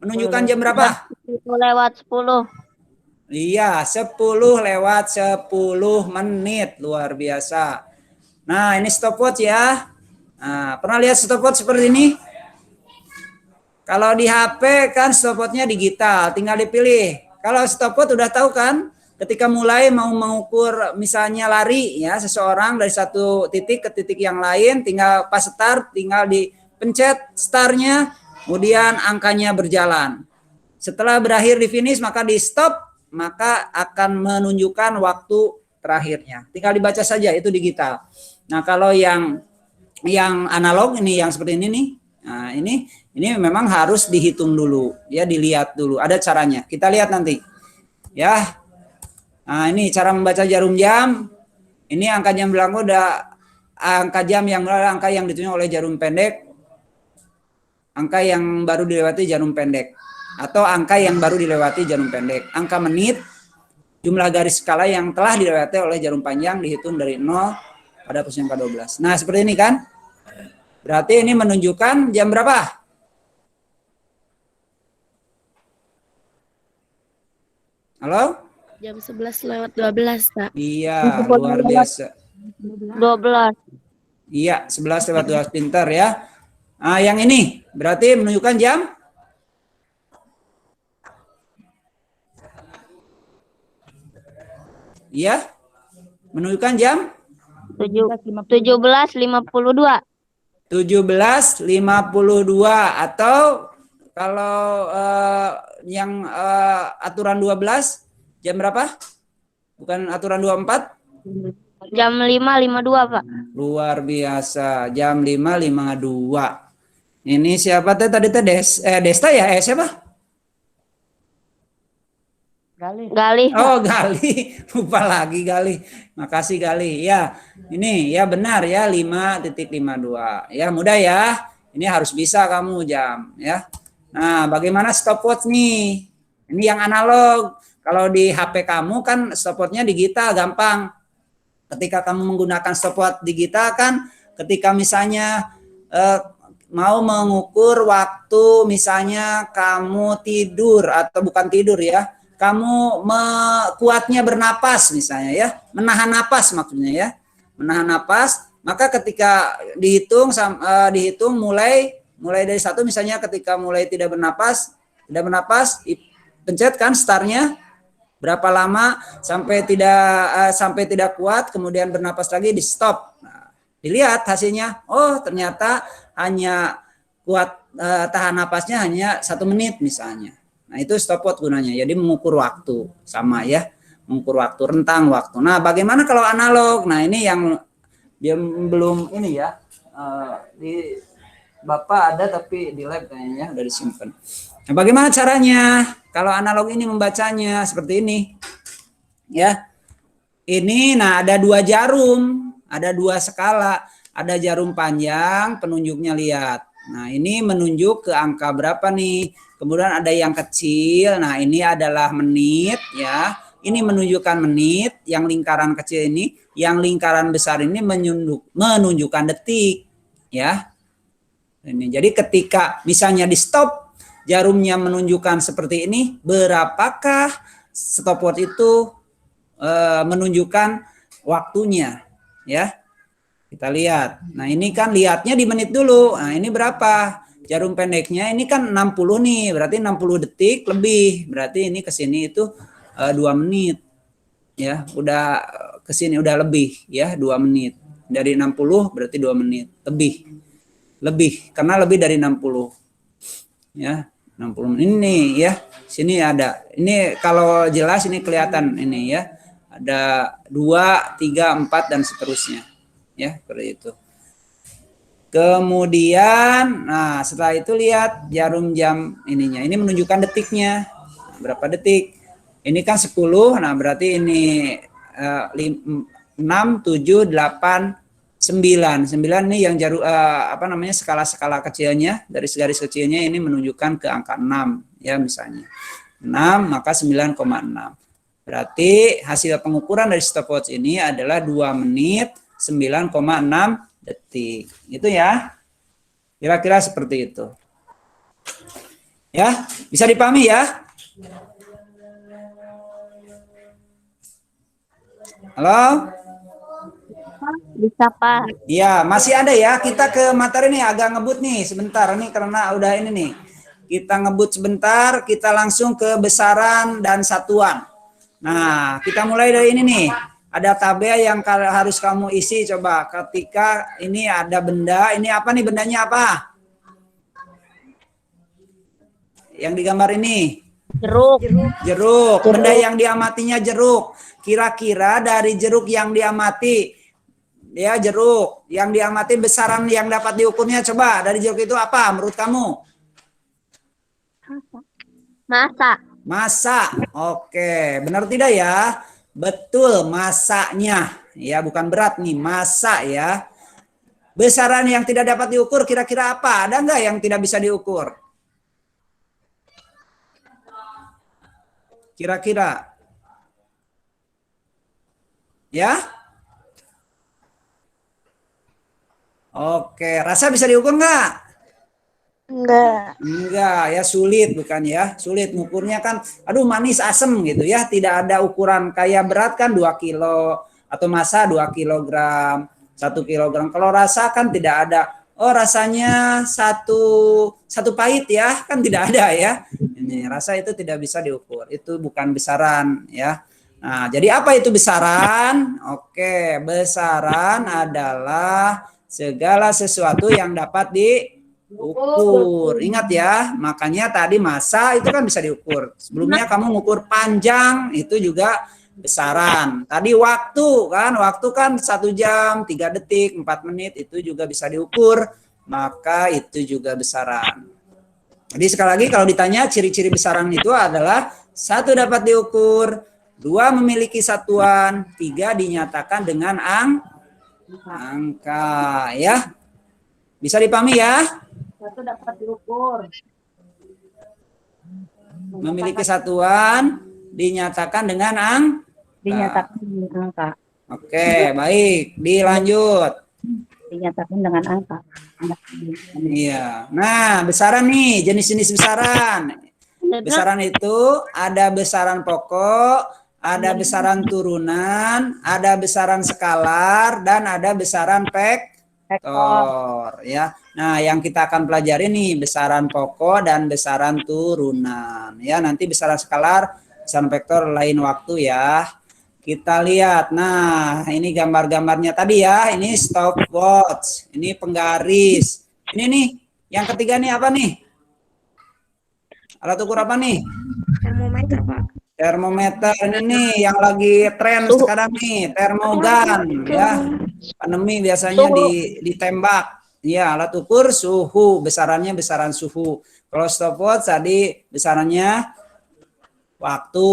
[SPEAKER 1] Menunjukkan jam berapa?
[SPEAKER 2] 10:10.
[SPEAKER 1] Iya, 10:10 menit. Luar biasa. Nah, ini stopwatch ya. Nah, pernah lihat stopwatch seperti ini? Kalau di HP kan stopwatchnya digital, tinggal dipilih. Kalau stopwatch udah tahu kan? Ketika mulai mau mengukur misalnya lari ya seseorang dari satu titik ke titik yang lain, tinggal pas start, tinggal dipencet startnya, kemudian angkanya berjalan. Setelah berakhir di finish maka di stop, maka akan menunjukkan waktu terakhirnya. Tinggal dibaca saja, itu digital. Nah kalau yang analog ini yang seperti ini nih, nah ini memang harus dihitung dulu, ya dilihat dulu. Ada caranya. Kita lihat nanti, ya. Nah ini cara membaca jarum jam. Ini angka jam belakang udah angka jam yang angka yang ditunjuk oleh jarum pendek, angka yang baru dilewati jarum pendek, atau angka yang baru dilewati jarum pendek. Angka menit, jumlah garis skala yang telah dilewati oleh jarum panjang dihitung dari 0 pada posisi angka 12. Nah seperti ini kan. Berarti ini menunjukkan jam berapa? Halo?
[SPEAKER 2] Jam 11:12, Pak.
[SPEAKER 1] Iya, luar biasa.
[SPEAKER 2] 12.
[SPEAKER 1] Iya, 11:12, pintar ya. Nah, yang ini berarti menunjukkan jam? Iya. Menunjukkan jam?
[SPEAKER 2] 17:52.
[SPEAKER 1] 17:52 atau kalau yang aturan 12 jam berapa? Bukan aturan 24?
[SPEAKER 2] Jam 5:52, Pak.
[SPEAKER 1] Luar biasa, jam 5:52. Ini siapa tadi Desta ya? Siapa?
[SPEAKER 2] Gali.
[SPEAKER 1] Oh, Gali. Lupa lagi Gali. Makasih Gali. Ya, ini ya benar ya 5:52. Ya, mudah ya. Ini harus bisa kamu jam ya. Nah, bagaimana stopwatch nih? Ini yang analog. Kalau di HP kamu kan stopwatchnya digital, gampang. Ketika kamu menggunakan stopwatch digital kan, ketika misalnya mau mengukur waktu, misalnya kamu tidur atau bukan tidur ya, kamu kuatnya bernapas misalnya ya, menahan napas maksudnya ya, menahan napas, maka ketika dihitung mulai dari 1 misalnya ketika mulai tidak bernapas, pencet kan startnya, berapa lama sampai tidak kuat, kemudian bernapas lagi di stop. Nah, dilihat hasilnya, oh ternyata hanya kuat tahan napasnya hanya 1 menit misalnya. Nah itu stopwatch gunanya, jadi mengukur waktu sama ya, mengukur waktu, rentang waktu. Nah bagaimana kalau analog? Nah ini yang belum ini ya, di Bapak ada tapi di lab kayaknya udah disimpan. Nah bagaimana caranya? Kalau analog ini membacanya seperti ini, ya. Ini, nah ada 2 jarum, ada 2 skala, ada jarum panjang, penunjuknya lihat. Nah, ini menunjuk ke angka berapa nih? Kemudian ada yang kecil. Nah, ini adalah menit ya. Ini menunjukkan menit, yang lingkaran kecil ini, yang lingkaran besar ini menunjukkan detik ya. Ini jadi ketika misalnya di stop, jarumnya menunjukkan seperti ini, berapakah stopwatch itu menunjukkan waktunya ya. Kita lihat. Nah, ini kan lihatnya di menit dulu. Nah, ini berapa? Jarum pendeknya ini kan 60 nih, berarti 60 detik lebih. Berarti ini ke sini itu 2 menit. Ya, udah ke sini udah lebih ya, 2 menit. Dari 60 berarti 2 menit lebih. Lebih karena lebih dari 60. Ya, 60 menit ini ya. Sini ada. Ini kalau jelas ini kelihatan ini ya. Ada 2, 3, 4 dan seterusnya. Ya, seperti itu. Kemudian, nah setelah itu lihat jarum jam ininya. Ini menunjukkan detiknya. Berapa detik? Ini kan 10, nah berarti ini 6, 7, 8, 9. 9 ini yang jarum apa namanya skala-skala kecilnya, dari garis kecilnya ini menunjukkan ke angka 6 ya misalnya. 6 maka 9,6. Berarti hasil pengukuran dari stopwatch ini adalah 2 menit 9,6 detik. Itu ya. Kira-kira seperti itu. Ya, bisa dipahami ya? Halo?
[SPEAKER 2] Bisa, Pak.
[SPEAKER 1] Iya, masih ada ya. Kita ke materi nih agak ngebut nih sebentar nih karena udah ini nih. Kita ngebut sebentar, kita langsung ke besaran dan satuan. Nah, kita mulai dari ini nih. Ada tabel yang harus kamu isi coba. Ketika ini ada benda, ini apa nih bendanya apa? Yang digambar ini.
[SPEAKER 2] Jeruk.
[SPEAKER 1] Jeruk. Benda yang diamatinya jeruk. Kira-kira dari jeruk yang diamati, ya jeruk yang diamati besaran yang dapat diukurnya coba dari jeruk itu apa menurut kamu?
[SPEAKER 2] Masa.
[SPEAKER 1] Masa. Oke, benar tidak ya? Betul, masanya. Ya, bukan berat nih, masa ya. Besaran yang tidak dapat diukur kira-kira apa? Ada nggak yang tidak bisa diukur? Kira-kira. Ya? Oke, rasa bisa diukur nggak? Enggak, ya sulit bukan ya. Sulit ngukurnya kan, aduh manis asem gitu ya. Tidak ada ukuran kayak berat kan 2 kilo atau massa 2 kilogram, 1 kilogram. Kalau rasa kan tidak ada. Oh rasanya satu pahit ya, kan tidak ada ya. Ini rasa itu tidak bisa diukur. Itu bukan besaran ya. Nah, jadi apa itu besaran? Oke, besaran adalah segala sesuatu yang dapat diukur. Ingat ya, makanya tadi massa itu kan bisa diukur. Sebelumnya kamu ngukur panjang itu juga besaran. Tadi waktu kan 1 jam, 3 detik, 4 menit itu juga bisa diukur. Maka itu juga besaran. Jadi sekali lagi kalau ditanya ciri-ciri besaran itu adalah 1 dapat diukur, 2 memiliki satuan, 3 dinyatakan dengan angka ya. Bisa dipahami ya?
[SPEAKER 2] 1 dapat diukur.
[SPEAKER 1] Memiliki satuan dinyatakan dengan
[SPEAKER 2] Dinyatakan dengan angka.
[SPEAKER 1] Oke, baik. Dilanjut.
[SPEAKER 2] Dinyatakan dengan angka.
[SPEAKER 1] Iya. Nah, besaran nih, jenis-jenis besaran. Besaran itu ada besaran pokok, ada besaran turunan, ada besaran skalar, dan ada besaran vektor ya. Nah, yang kita akan pelajari nih besaran pokok dan besaran turunan ya. Nanti besaran skalar, besaran vektor lain waktu ya. Kita lihat. Nah, ini gambar-gambarnya tadi ya. Ini stopwatch, ini penggaris. Ini nih, yang ketiga nih apa nih? Alat ukur apa nih?
[SPEAKER 2] Termometer, Pak.
[SPEAKER 1] Termometer ini nih yang lagi tren sekarang nih, termogan ya. Pandemi biasanya ditembak. Ya, alat ukur suhu, besarannya besaran suhu. Kalau stopwatch tadi besarannya waktu.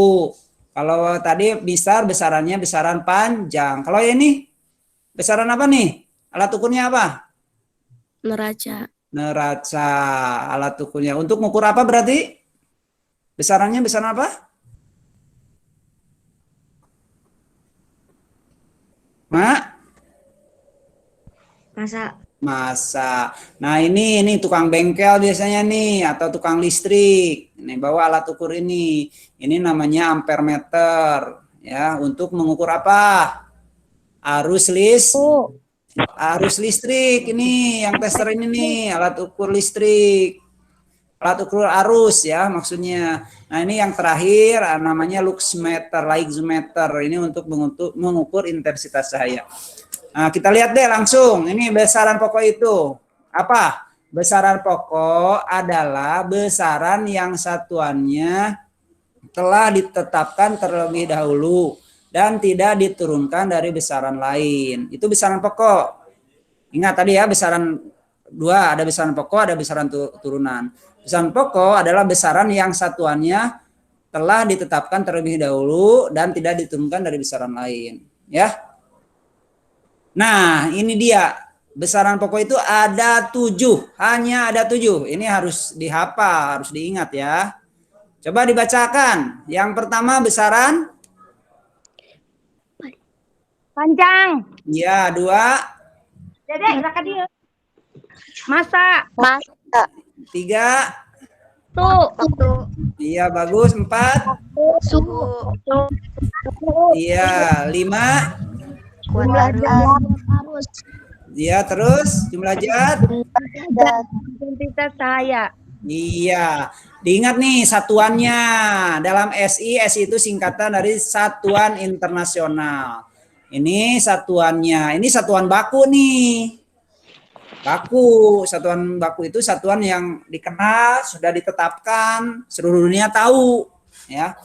[SPEAKER 1] Kalau tadi besarannya besaran panjang. Kalau ini besaran apa nih? Alat ukurnya apa?
[SPEAKER 2] Neraca.
[SPEAKER 1] neraca alat ukurnya. Untuk mengukur apa berarti? Besarannya besaran apa? Mak?
[SPEAKER 2] Masa
[SPEAKER 1] Masa. Nah, ini tukang bengkel biasanya nih atau tukang listrik. Nih bawa alat ukur ini. Ini namanya ampere meter ya, untuk mengukur apa? Arus listrik ini yang tester ini nih, alat ukur listrik. Alat ukur arus ya maksudnya. Nah, ini yang terakhir namanya luxmeter, meter. Ini untuk mengukur intensitas cahaya. Nah, kita lihat deh langsung. Ini besaran pokok itu. Apa? Besaran pokok adalah besaran yang satuannya telah ditetapkan terlebih dahulu dan tidak diturunkan dari besaran lain. Itu besaran pokok. Ingat tadi ya, besaran dua, ada besaran pokok, ada besaran turunan. Besaran pokok adalah besaran yang satuannya telah ditetapkan terlebih dahulu dan tidak diturunkan dari besaran lain. Ya. Nah, ini dia. Besaran pokok itu ada 7. Hanya ada 7. Ini harus dihafal, harus diingat ya. Coba dibacakan. Yang pertama besaran
[SPEAKER 2] panjang.
[SPEAKER 1] Ya, 2.
[SPEAKER 2] Dedek, masa.
[SPEAKER 1] 3. Iya, bagus. 4.
[SPEAKER 2] Suhu.
[SPEAKER 1] Iya, 5.
[SPEAKER 2] Jumlah arus.
[SPEAKER 1] Iya, terus jumlah zat.
[SPEAKER 2] Intensitas cahaya.
[SPEAKER 1] Iya, diingat nih satuannya. Dalam SI itu singkatan dari Satuan Internasional. Ini satuannya, ini satuan baku nih. Baku, satuan baku itu satuan yang dikenal, sudah ditetapkan, seluruh dunia tahu, ya.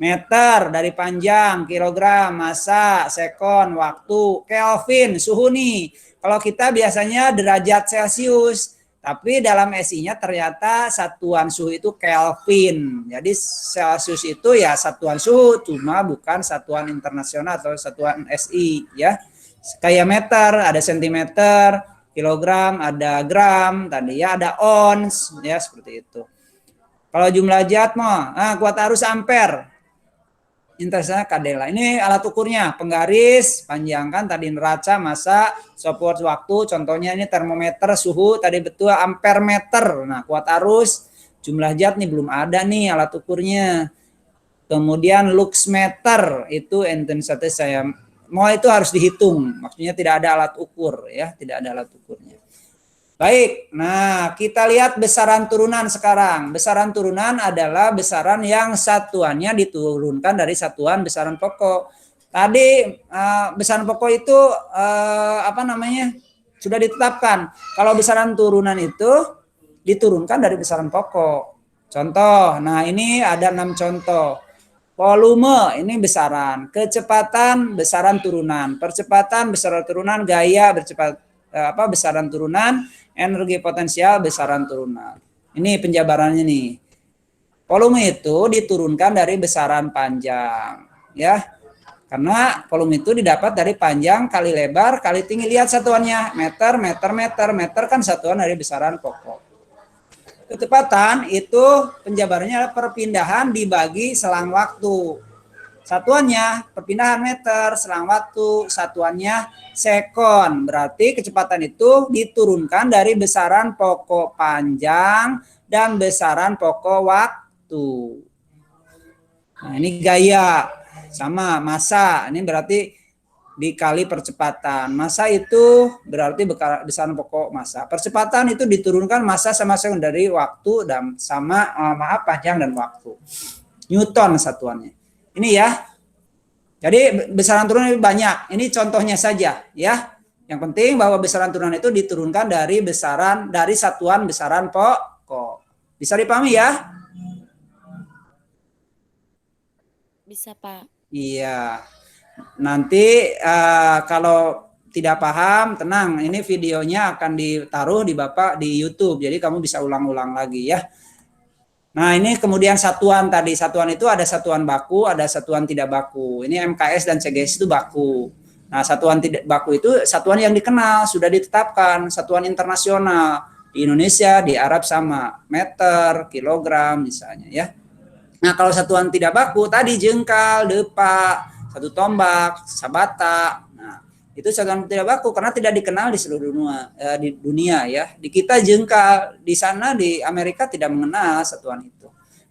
[SPEAKER 1] Meter dari panjang, kilogram, massa, sekon, waktu, Kelvin, suhu nih. Kalau kita biasanya derajat Celcius, tapi dalam SI-nya ternyata satuan suhu itu Kelvin. Jadi Celcius itu ya satuan suhu, cuma bukan satuan internasional atau satuan SI ya. Kayak meter, ada sentimeter, kilogram, ada gram, tadi ya ada ons, ya seperti itu. Kalau jumlah zat mah, kuat arus ampere. Intensitasnya kadela. Ini alat ukurnya, penggaris, panjangkan tadi neraca, massa, stopwatch waktu, contohnya ini termometer, suhu, tadi betul ampere meter. Nah, kuat arus, jumlah zat nih belum ada nih alat ukurnya. Kemudian luxmeter, itu intensitas saya mau itu harus dihitung, maksudnya tidak ada alat ukur ya, tidak ada alat ukurnya. Baik, nah kita lihat besaran turunan sekarang. Besaran turunan adalah besaran yang satuannya diturunkan dari satuan besaran pokok. Tadi besaran pokok itu sudah ditetapkan. Kalau besaran turunan itu diturunkan dari besaran pokok. Contoh, nah ini ada 6 contoh. Volume ini besaran, kecepatan besaran turunan, percepatan besaran turunan, gaya besaran turunan, energi potensial besaran turunan. Ini penjabarannya nih. Volume itu diturunkan dari besaran panjang, ya. Karena volume itu didapat dari panjang kali lebar kali tinggi. Lihat satuannya, meter, meter, meter. Meter kan satuan dari besaran pokok. Kecepatan itu penjabarannya adalah perpindahan dibagi selang waktu. Satuannya perpindahan meter, selang waktu, satuannya sekon. Berarti kecepatan itu diturunkan dari besaran pokok panjang dan besaran pokok waktu. Nah, ini gaya sama massa. Ini berarti dikali percepatan. Massa itu berarti besaran pokok massa. Percepatan itu diturunkan massa sama sekon dari waktu dan sama panjang dan waktu. Newton satuannya. Ini ya. Jadi besaran turunan lebih banyak. Ini contohnya saja ya. Yang penting bahwa besaran turunan itu diturunkan dari satuan besaran pokok. Bisa dipahami ya?
[SPEAKER 3] Bisa, Pak.
[SPEAKER 1] Iya. Nanti kalau tidak paham, tenang. Ini videonya akan ditaruh di Bapak di YouTube. Jadi kamu bisa ulang-ulang lagi ya. Nah, ini kemudian satuan tadi. Satuan itu ada satuan baku, ada satuan tidak baku. Ini MKS dan CGS itu baku. Nah, satuan tidak baku itu satuan yang dikenal, sudah ditetapkan, satuan internasional. Di Indonesia, di Arab sama, meter, kilogram misalnya ya. Nah, kalau satuan tidak baku tadi jengkal, depa, satu tombak, sabata. Nah, itu satuan tidak baku karena tidak dikenal di seluruh dunia ya. Di kita jengkal, di sana di Amerika tidak mengenal satuan itu.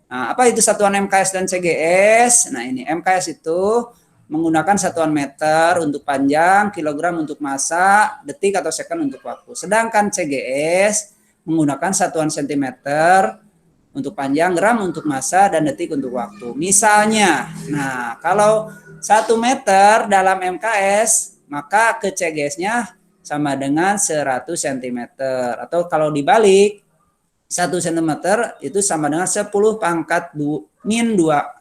[SPEAKER 1] Nah, apa itu satuan MKS dan CGS? Nah, ini MKS itu menggunakan satuan meter untuk panjang, kilogram untuk massa, detik atau second untuk waktu. Sedangkan CGS menggunakan satuan sentimeter untuk panjang, gram untuk massa, dan detik untuk waktu. Misalnya, nah kalau 1 meter dalam MKS, maka ke CGS-nya sama dengan 100 cm. Atau kalau dibalik, 1 cm itu sama dengan 10 pangkat min 2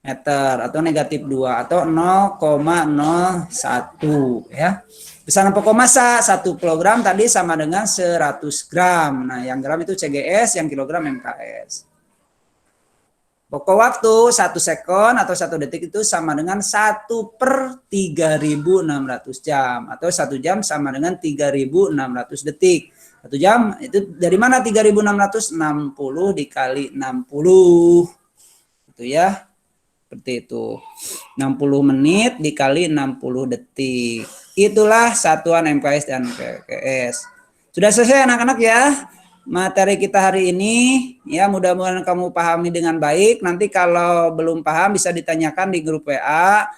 [SPEAKER 1] meter atau negatif 2 atau 0,01 ya. Besaran pokok massa 1 kilogram tadi sama dengan 100 gram. Nah, yang gram itu CGS, yang kilogram MKS. Pokok waktu 1 sekon atau 1 detik itu sama dengan 1/3600 jam. Atau 1 jam sama dengan 3600 detik. 1 jam itu dari mana 3600? 60 dikali 60. Itu ya. Seperti itu. 60 menit dikali 60 detik. Itulah satuan MKS dan PKS. Sudah selesai anak-anak ya materi kita hari ini. Ya, mudah-mudahan kamu pahami dengan baik. Nanti kalau belum paham bisa ditanyakan di grup WA.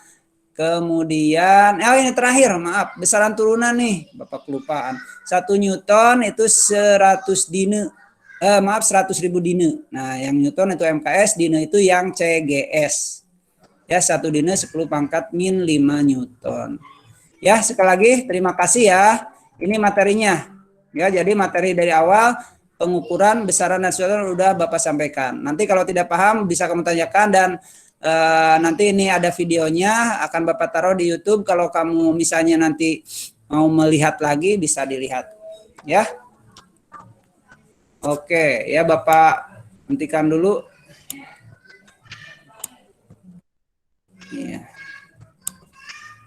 [SPEAKER 1] Kemudian, ini terakhir, maaf, besaran turunan nih, Bapak kelupaan. 1 Newton itu 100 dine. 100.000 dine. Nah, yang Newton itu MKS, dine itu yang CGS. Ya, 1 dine 10 pangkat min 5 Newton. Ya, sekali lagi terima kasih ya. Ini materinya. Ya, jadi materi dari awal pengukuran besaran nasional udah Bapak sampaikan. Nanti kalau tidak paham bisa kamu tanyakan dan nanti ini ada videonya akan Bapak taruh di YouTube. Kalau kamu misalnya nanti mau melihat lagi bisa dilihat. Ya. Oke, ya Bapak hentikan dulu. Iya.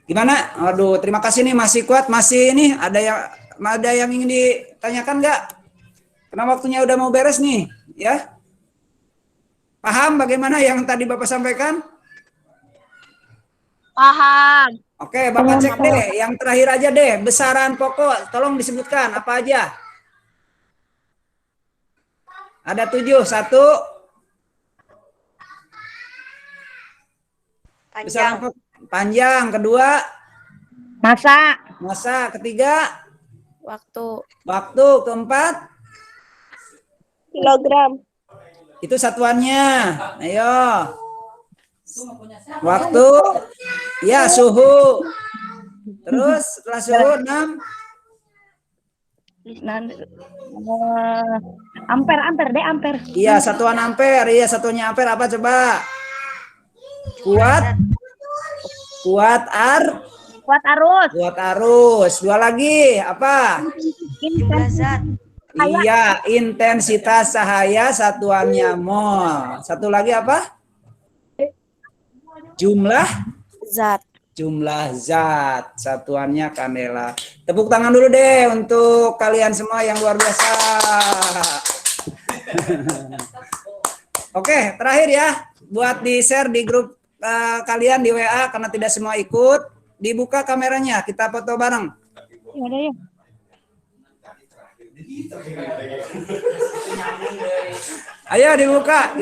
[SPEAKER 1] Gimana? Aduh, terima kasih nih masih kuat, masih ini ada yang ingin ditanyakan nggak? Karena waktunya udah mau beres nih, ya. Paham bagaimana yang tadi Bapak sampaikan?
[SPEAKER 2] Paham.
[SPEAKER 1] Oke, Bapak cek deh, yang terakhir aja deh, besaran pokok, tolong disebutkan apa aja. Ada 7, 1.
[SPEAKER 3] Panjang.
[SPEAKER 1] Panjang, kedua. Massa, ketiga.
[SPEAKER 3] Waktu.
[SPEAKER 1] Keempat.
[SPEAKER 2] Kilogram.
[SPEAKER 1] Itu satuannya. Ayo. Waktu. Ya, suhu. Terus setelah suhu 6.
[SPEAKER 2] Ampere deh, ampere.
[SPEAKER 1] Iya, satuan ampere. Iya, satuannya ampere apa coba? Kuat arus. Dua lagi apa?
[SPEAKER 3] Jumlah zat.
[SPEAKER 1] Iya, intensitas cahaya satuannya mol. Satu lagi apa? Jumlah zat satuannya kandela. Tepuk tangan dulu deh untuk kalian semua yang luar biasa. Oke, terakhir ya buat di share di grup kalian di WA karena tidak semua ikut. Dibuka kameranya, kita foto bareng. Ayo dibuka.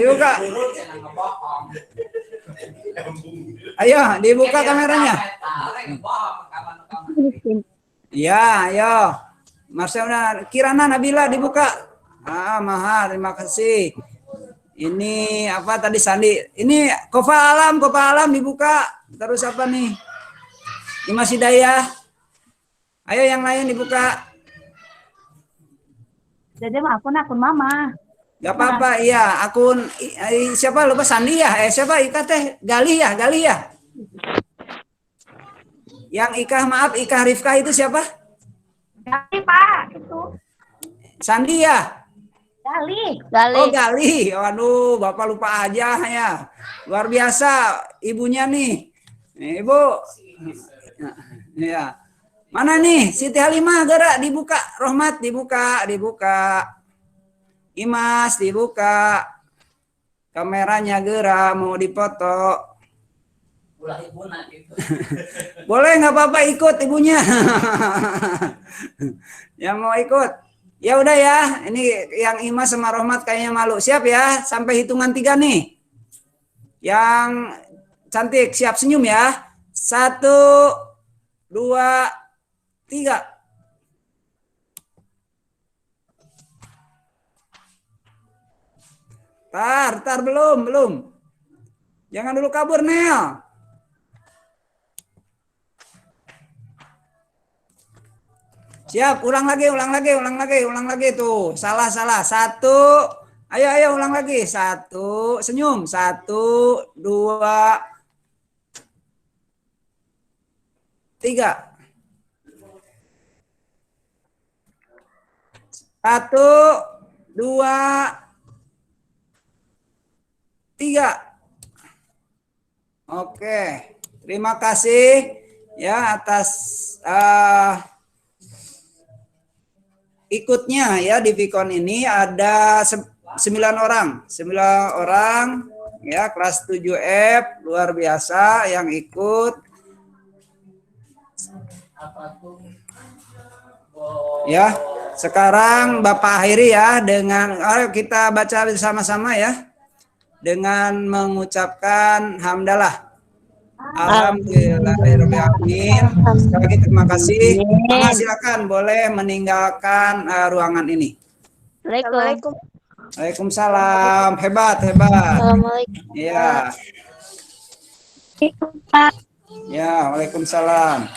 [SPEAKER 1] Ayo dibuka kameranya. Iya, ayo. Marcelna, Kirana, Nabila dibuka. Maha, terima kasih. Ini apa tadi Sandi? Ini Kofa Alam dibuka. Terus apa nih? Dimas Hidayah. Ayo yang lain dibuka.
[SPEAKER 2] Jadi akun mama.
[SPEAKER 1] Gak apa-apa, iya. Akun siapa lupa Sandi ya? Siapa Ika teh? Gali ya? Yang Ika Rifkah itu siapa?
[SPEAKER 2] Gali, Pak, itu.
[SPEAKER 1] Sandi ya?
[SPEAKER 2] Gali.
[SPEAKER 1] Oh, Gali. Waduh, Bapak lupa aja ya. Luar biasa ibunya nih. Ibu. Ya. Mana nih? Siti Halimah gerak dibuka. Rohmat dibuka. Imas dibuka. Kameranya gerak mau dipoto. Boleh nggak apa-apa ikut ibunya. Yang mau ikut. Ya udah ya. Ini yang Imas sama Rohmat kayaknya malu. Siap ya? Sampai hitungan 3 nih. Yang cantik siap senyum ya. 1, 2, 3. Tar belum. Jangan dulu kabur, Nel. Siap, ulang lagi tuh. Salah. 1. Ayo ulang lagi. 1, senyum. 1, 2, 3. 1, 2, 3. Oke, terima kasih ya atas ikutnya ya di Vicon ini. Ada 9 orang ya, kelas 7F luar biasa yang ikut. Ya, sekarang Bapak akhiri ya dengan kita baca bersama-sama ya dengan mengucapkan hamdalah. Alhamdulillahirobbilalamin. Sekali lagi terima kasih. Mama silakan boleh meninggalkan ruangan ini.
[SPEAKER 3] Assalamualaikum.
[SPEAKER 1] Waalaikumsalam. Hebat.
[SPEAKER 3] Assalamualaikum.
[SPEAKER 1] Ya.
[SPEAKER 2] Ikut, Pak.
[SPEAKER 1] Ya, waalaikumsalam.